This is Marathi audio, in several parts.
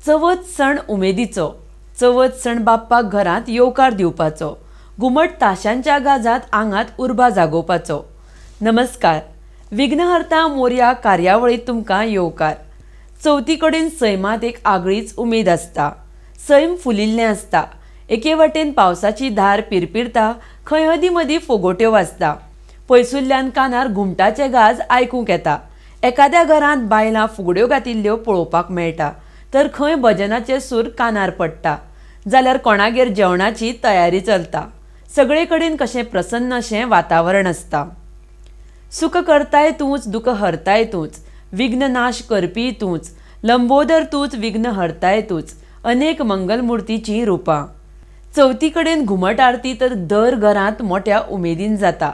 चवथ सण उमेदीचो, चवथ सण बाप्पाक घरांत येवकार दिवपाचो, घुमट ताशांच्या गाजात आंगात उर्बा जागोवपाचो। नमस्कार, विघ्नहर्ता मोरया कार्यावळीत तुमकां येवकार। चवथी कडेन सैमात एक आगळीच उमेद आसता। सैम फुलिल्लें आसता, एके वटेन पावसाची धार पिरपिरता, खंय अदी मदीं फोगोट्यो वाजता। पयसुल्ल्यान कानार घुमटाचे गाज आयकूंक येता। एखाद्या घरांत बायलां फुगड्यो घातिल्ल्यो पळोवपाक मेळटा, तर खंय भजनाचे सूर कानार पडटा, जाल्यार कोणागेर जेवणाची तयारी चलता। सगळे कडेन कशें प्रसन्न अशें वातावरण आसता। सुख करताय तूंच, दुख हरताय तूंच, विघ्न नाश करपी तूंच, लंबोदर तूंच, विघ्न हरताय तूंच, अनेक मंगलमुर्तीची रुपां। चवथी कडेन घुमट आरती तर दर घरांत मोठ्या उमेदीन जाता।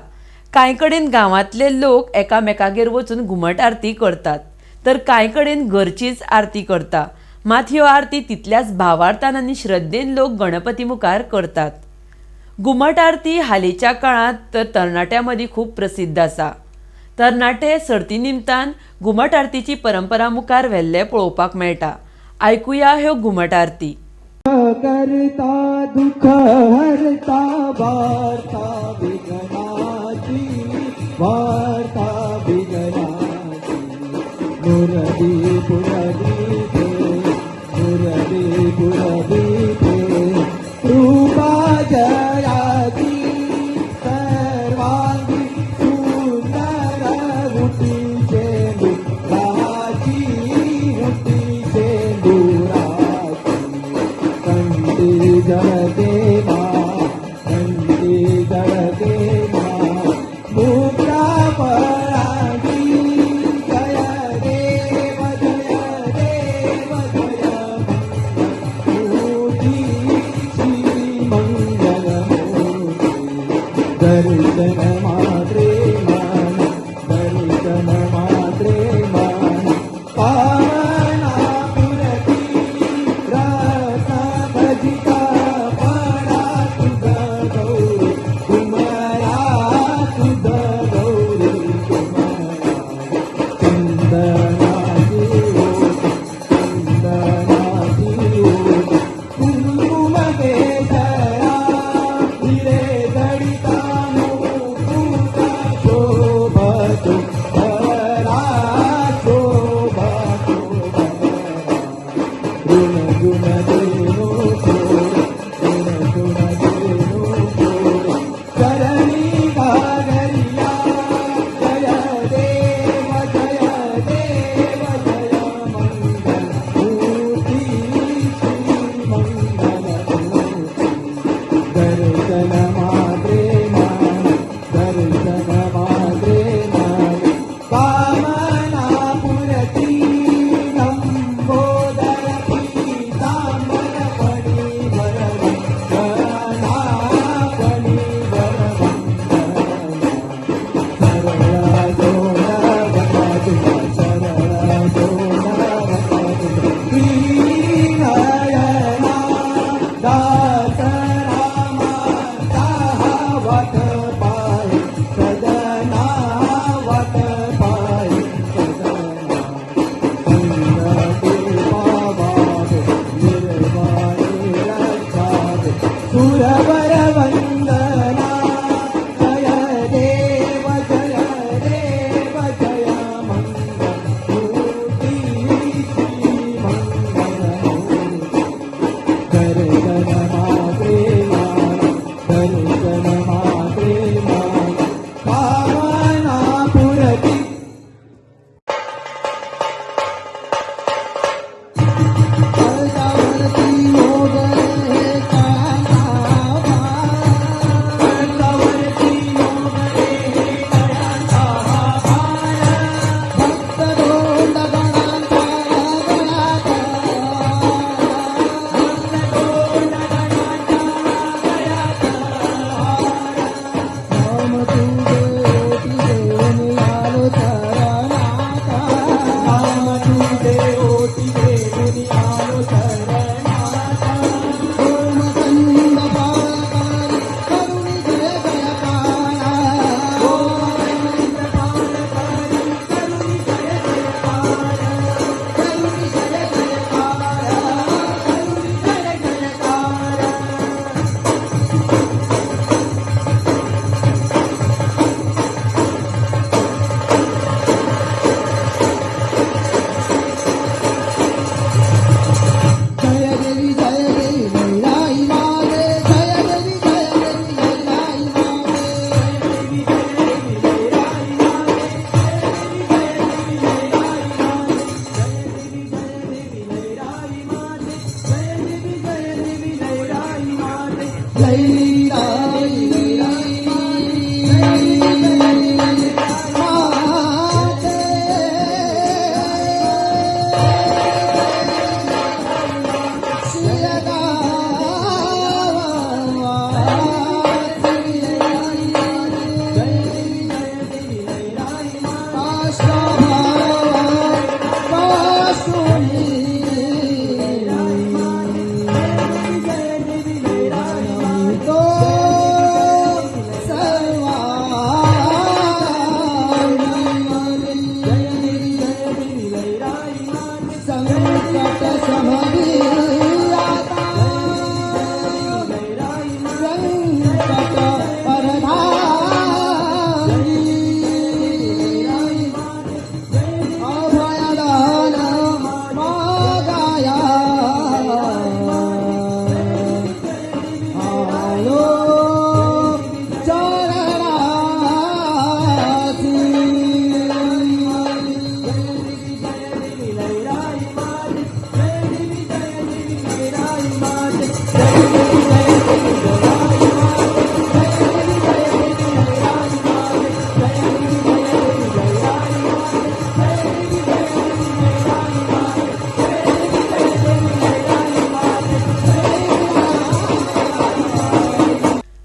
कांय कडेन गांवांतले लोक एकामेकागेर वचून घुमट आरती करतात, तर कांय कडेन घरचीच आरती करता। मात ह्यो आरती तितल्याच भावार्थान आनी श्रद्धेन लोक गणपती मुखार करतात। घुमट आरती हालींच्या काळांत तर तरणाट्यां मदीं खूब प्रसिद्ध आसा। तरणाटे सर्ती निमतान घुमट आरतीची परंपरा मुखार व्हेल्ले पळोवपाक मेळटा। आयकुया ह्यो घुमट आरती। करता दुख हरता वार्ता विघ्नाची, वार्ता विघ्नाची, मुरली पुरली मुरली पुरली कृपा जयाची, सर्वांगी सुंदर हुटी शेंदुराची, हुटी शेंदुराची, कंठी जळते मां, कंठी जळते मां, मुद्रा फळाची, जय देव जय देव जय मूर्ती, श्री मंगलमूर्ती, दर्शन मात्रे मन, दर्शन मात्रे मन, पावना पुरती, रत्न भजिता पडा तुझ गौरी, कुमारा तुझ गौरी कुमारा, चंदनाची ओट, चंदनाची ओट, कुंकुम केसरा, हिरे जडिता मुकुटा शोभतो बरा, शोभतो बरा, गुण गुण देनो सोड, गुण गुण देनो सोड, चरणी घागरिया, जय देव जय देव जय मंगल मूर्ती, श्री मंगलमूर्ती, दर्शन मात्रे मन, दर्शन मात्रे मन, कामना पुरती, लंबोदर पीतांबर फणी वरवंदना, फणी वरवंदना, सरळ जोडवता तुझा, सरळ जोडवता तुझा, श्रीनयना दास रामाचा वाट पाय, सदना वाट पाय, सदना संगती पावावे, निर्वाणे रक्षावे, सुरवर वंदना, जय देव जय देव जय मंगलमूर्ती, श्री मंगलमूर्ती, दर्शन मात्रे मन, दर्शन मात्रे मन, पावना पुरती, वरदावरती मोगरे काना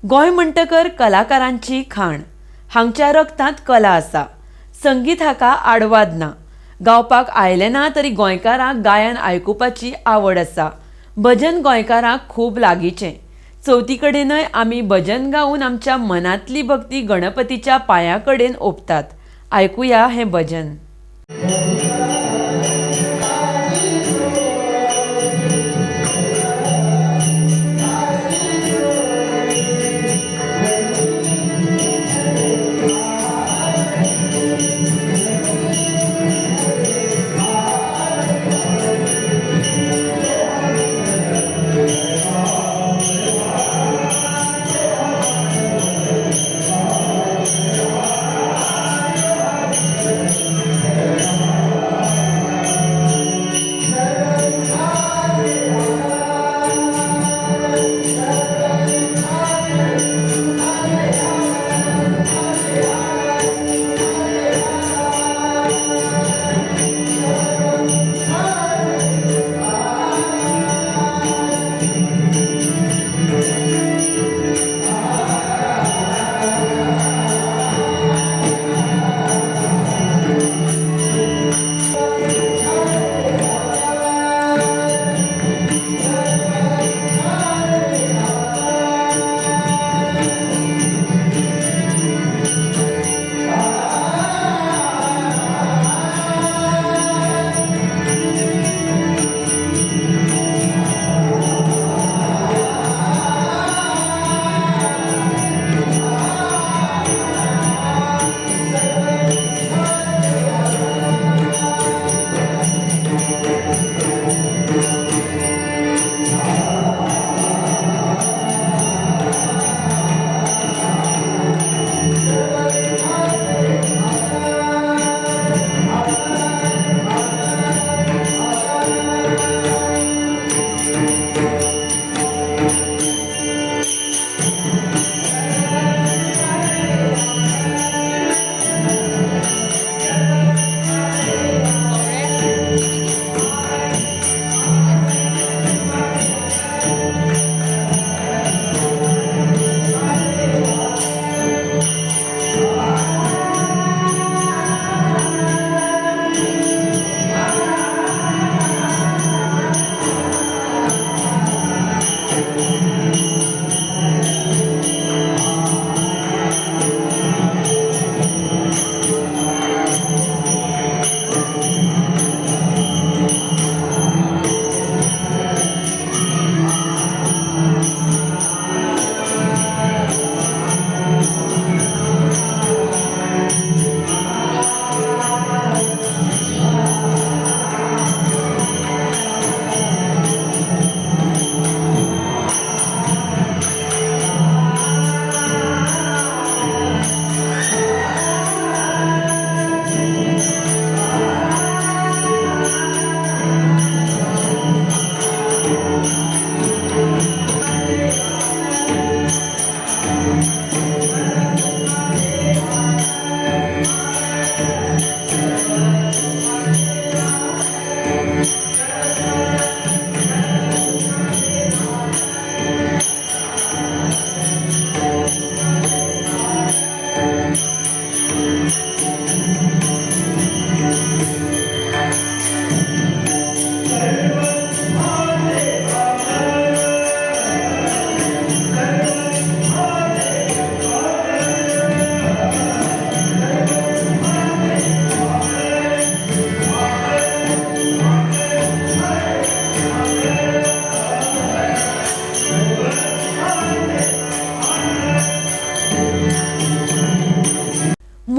गोंय म्हणटकर कलाकारांची खाण. हांगच्या रक्तांत कला आसा. संगीत हाका आडवाद ना. गावपाक आयले ना तरी गोंयकारांक गायन आयकुपाची आवड आसा. भजन गोंयकारांक खूब लागींचें. चवथी कडेनय आमी भजन गावन आमच्या मनांतली भक्ती गणपतीच्या पांया कडेन ओंपतात. आयकुया हें भजन.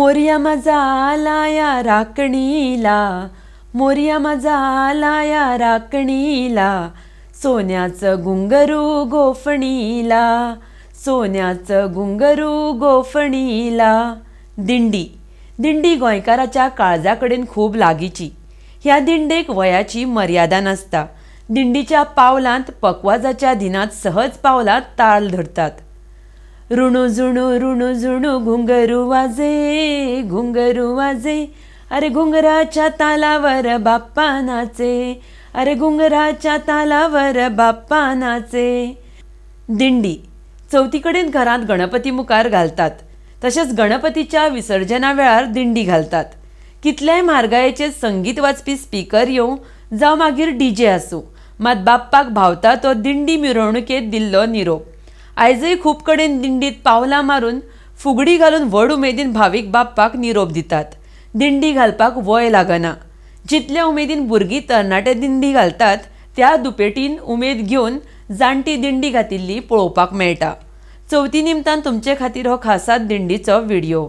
मोरया माझा आला या राखणीला, मोरया माझा आला या राखणीला, सोन्याचं घुंगरू गोफणीला, सोन्याचं घुंगरू गोफणीला. दिंडी दिंडी गोंयकाराच्या काळजाकडेन खूब लागीची. ह्या दिंडेक वयाची मर्यादा नासता. दिंडीच्या पावलांत पकवाजाच्या दिनात सहज पावलांत ताळ धरतात. रुणू जुणू घुंगरू वाजे, घुंगरू वाजे, अरे घुंगराच्या तालावर बाप्पा नाचे, अरे घुंगराच्या तालावर बाप्पा नाचे. दिंडी चवथीकडेन घरांत गणपती मुखार घालतात. तशेंच गणपतीच्या विसर्जना वेळार दिंडी घालतात. कितल्याय म्हारगायेचे संगीत वाजपी स्पीकर येवं जावं मागीर डीजे आसूं, मात बाप्पाक भावता तो दिंडी मिरवणुकेत दिल्लो निरोप. आयजय खूब कडेन दिंडीत पावलां मारून फुगडी घालून व्हड उमेदीन भावीक बाप्पाक निरोप दितात. दिंडी घालपाक वय लागना. जितल्या उमेदीन भुरगीं तरणाटे दिंडी घालतात त्या दुपेटीन उमेद घेवन जाणटी दिंडी घातिल्ली पळोवपाक मेळटा. चवथी निमतान तुमचे खातीर हो खासा दिंडीचो व्हिडिओ.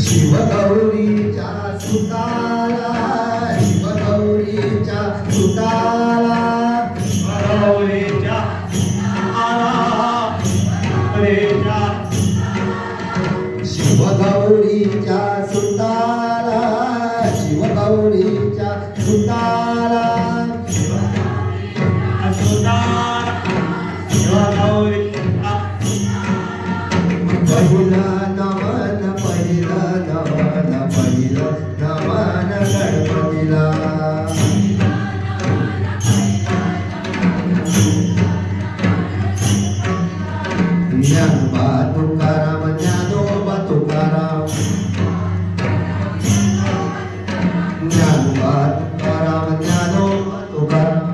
शिवगौरीच्या सुताला, शिवगौरीच्या सुताला, शिवगौरीच्या शिवगौरीच्या सुताला, शिवगौरीच्या सुताला, पहिलं नमन, पहिलं नमन, पहिलं नमन गणपतीला. ज्ञानोबा तुकाराम, ज्ञानोबा तुकाराम, ज्ञानोबा तुकाराम, ज्ञानोबा तुकाराम.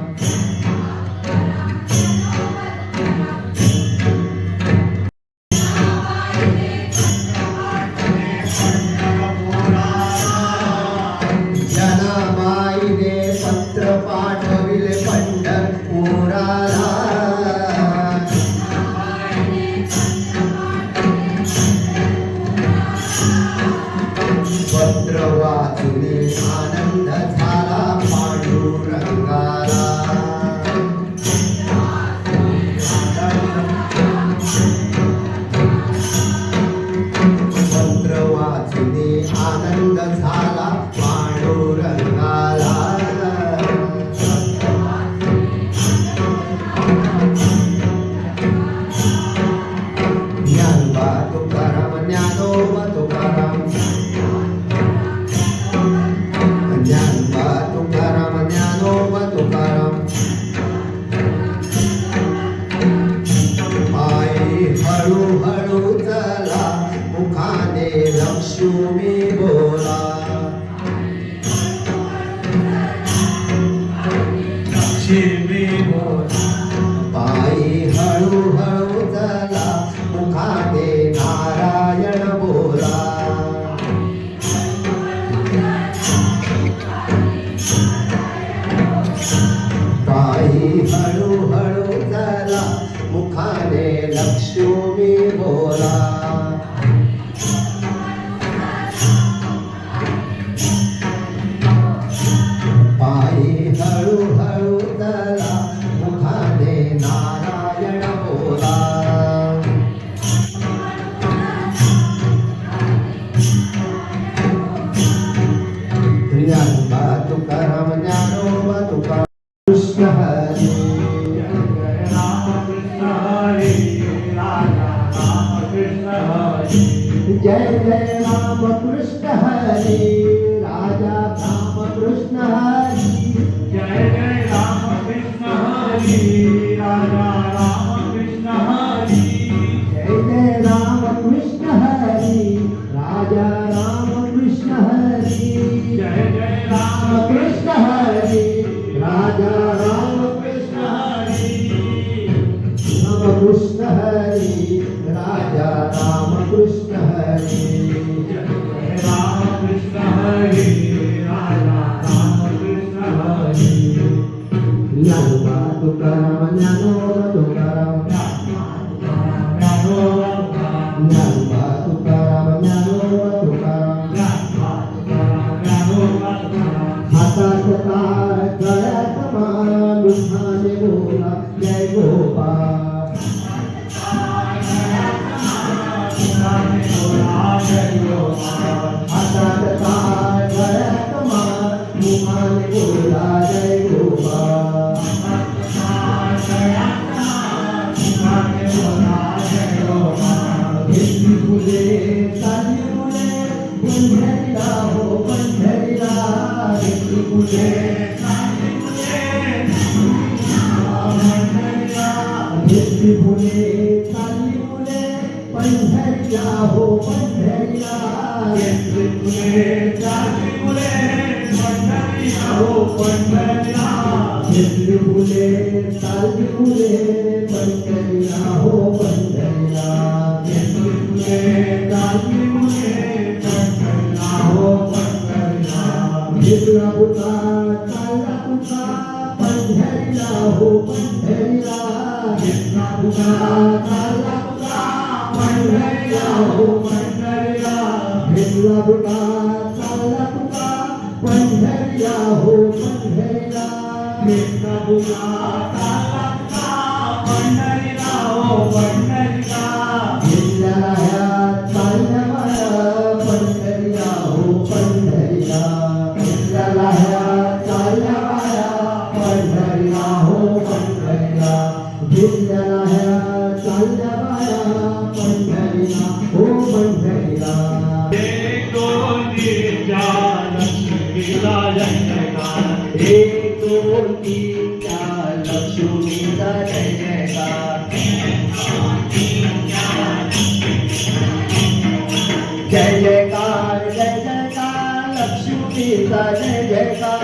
जनमाईने पत्र पाठविले पंढरपुराला, पत्र वाचून आनंद झाला पांडुरंगाला. पत्र वाचून आनंद झाला पांडुरंगाला. ज्ञानोबा तुकाराम, ज्ञानोबा तुकाराम, ज्ञानोबा तुकाराम, ज्ञानोबा तुकाराम. पायी हळूहळू चला, मुखाने लक्ष्मी बोला, लक्ष्मी बोला. पायी हळूहळू चला, मुखाने नारायण बोला. पायी हळूहळू चला, मुखाने लक्ष्मी बोला. पायी हळूहळू चला, मुखाने नारायण बोला. ज्ञानोबा तुकाराम, ज्ञानोबा तुकाराम. कृष्ण हरी, जय जय राम कृष्ण हरी, राजा राम कृष्ण हरी. जय जय राम कृष्ण हरी, राजा राम कृष्ण हरी. जय जय राम कृष्ण हरी, राजा राम कृष्ण हरी. कृष्ण हरी राजा राम कृष्ण हरी राम कृष्ण हरी राजा राम कृष्ण हरी ज्ञानोबा तुकाराम ज्ञानोबा तुकाराम ज्ञानोबा तुकाराम ज्ञानोबा तुकाराम हातात तार गळ्यात माळ मुखाने बोला जय गोपाळ हातात तार गळ्यात माळ मुखाने बोला जय गोपाळ घेतली फुले चालली मुले पंढरीला हो पंढरीला घेतली फुले घेतली फुले चालली मुले पंढरीला हो पंढरीला घेतली फुले चालली मुले पंढरीला हो पंढरीला घेतली फुले चालली मुले पंढरीला हो पंढरीला घेतली फुले चालली मुले पंढरीला हो पंढरीला घेतला बुका चालला बुका पंढरीला हो पंढरीला घेतला बुका चालला बुका पंढरीला हो पंढरीला घेतला बुका चालला बुका पंढरीला हो पंढरीला घेतला बुका चालला बुका पंढरीला हो पंढरीला घेतला ह्या चालल्या माया पंढरीला हो पंढरीला घेतला ह्या चालल्या माया पंढरीला हो पंढरीला घेतला ह्या चालल्या माया पंढरीला हो पंढरीला एक दोन तीन चार लक्ष्मीला जय जयकार एक दोन तीन चार लक्ष्मीचा जय जयकार जय जयकार जय जयकार लक्ष्मीचा जय जयकार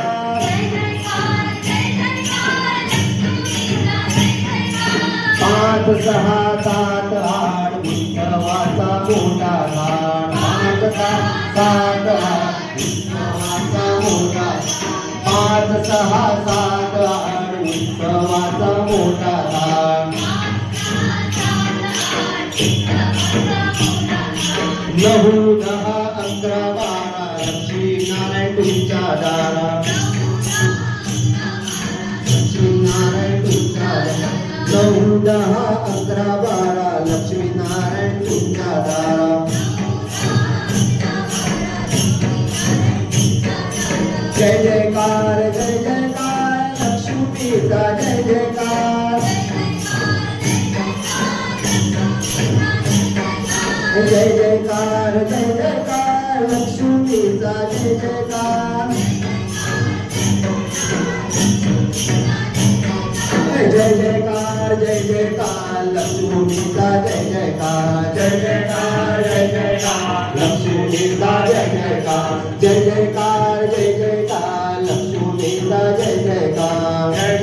पाच सहा सात आठ उत्सवाचा मोठा घाट पाच सहा सात आठ उत्सवाचा मोठा पाच सहा सात आठ उत्सवाचा मोठा घाट नऊ दहा अकरा बारा लक्ष्मी नारायण तुमच्या दारा लक्ष्मी नारायण तुमच्या दारा नऊ दहा अकरा बारा लक्ष्मी नारायण तुमच्या दारा जय जयकार लक्ष्मीचा जय जयकार जय जयकार लक्ष्मीचा जय जयकार जय जयकार लक्ष्मीचा जय जयकार जय जयकार लक्ष्मीचा जय जयकार जय जयकार लक्ष्मीचा जय जयकार जय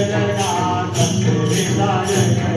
जयकार लक्ष्मीला जय जयकार